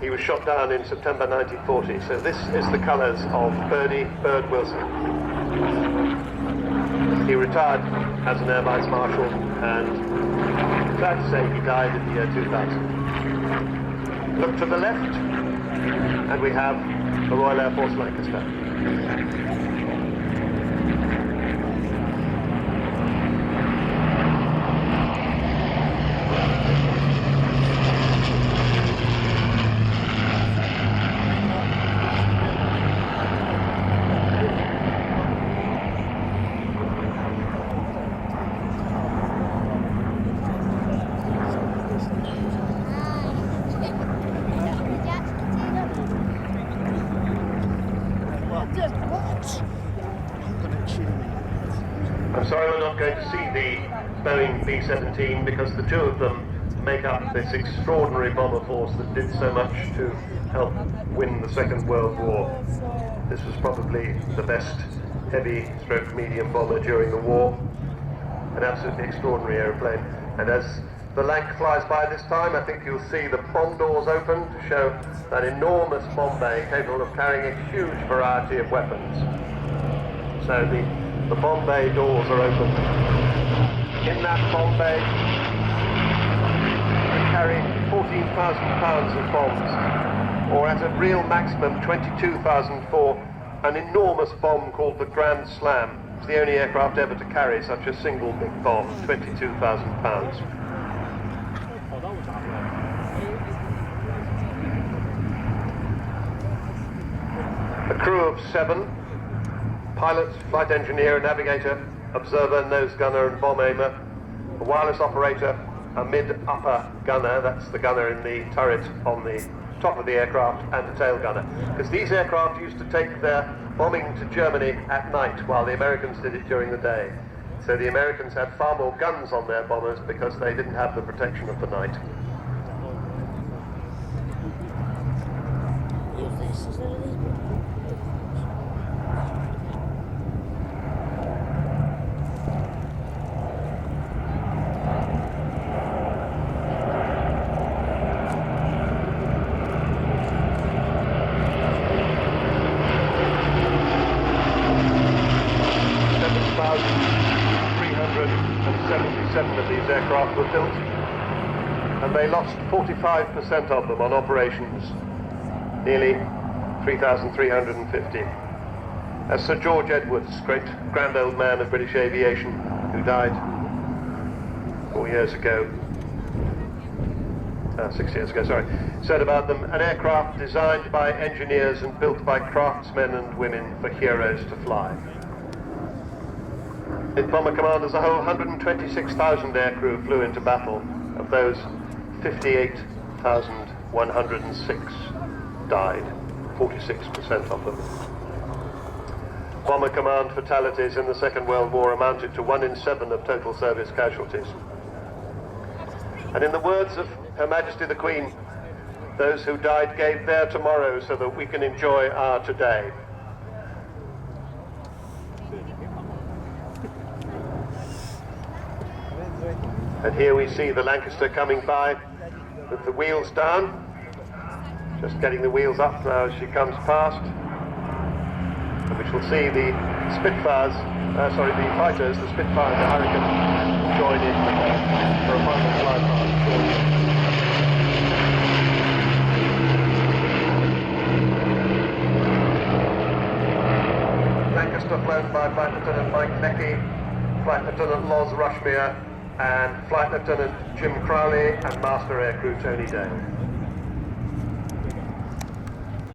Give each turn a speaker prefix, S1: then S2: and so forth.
S1: He was shot down in September 1940. So this is the colours of Bird Wilson. He retired as an Air Vice Marshal, and sad to say he died in the year 2000. Look to the left, and we have the Royal Air Force Lancaster. I'm sorry we're not going to see the Boeing B-17 because the two of them make up this extraordinary bomber force that did so much to help win the Second World War. This was probably the best heavy-stroke medium bomber during the war. An absolutely extraordinary aeroplane. And as the Lanc flies by this time, I think you'll see the bomb doors open to show that enormous bomb bay capable of carrying a huge variety of weapons. So the bomb bay doors are open. In that bomb bay, they carry 14,000 pounds of bombs, or at a real maximum 22,000 for an enormous bomb called the Grand Slam. It's the only aircraft ever to carry such a single big bomb, 22,000 pounds. A crew of 7, pilot, flight engineer, navigator, observer, nose gunner and bomb aimer, a wireless operator, a mid-upper gunner, that's the gunner in the turret on the top of the aircraft, and a tail gunner. Because these aircraft used to take their bombing to Germany at night while the Americans did it during the day. So the Americans had far more guns on their bombers because they didn't have the protection of the night. Of these aircraft were built, and they lost 45% of them on operations, nearly 3,350. As Sir George Edwards, great grand old man of British aviation, who died 6 years ago, sorry, said about them, an aircraft designed by engineers and built by craftsmen and women for heroes to fly. In Bomber Command as a whole, 126,000 aircrew flew into battle. Of those, 58,106 died, 46% of them. Bomber Command fatalities in the Second World War amounted to 1 in 7 of total service casualties. And in the words of Her Majesty the Queen, those who died gave their tomorrow so that we can enjoy our today. And here we see the Lancaster coming by with the wheels down. Just getting the wheels up now as she comes past. And we shall see the Spitfires, the fighters, the Spitfires, the Hurricane, join in for a final flypast shortly. Lancaster flown by Flight Lieutenant Mike Leckie, Flight Lieutenant Loz Rushmere, and Flight Lieutenant Jim Crowley and Master Aircrew Tony Dale.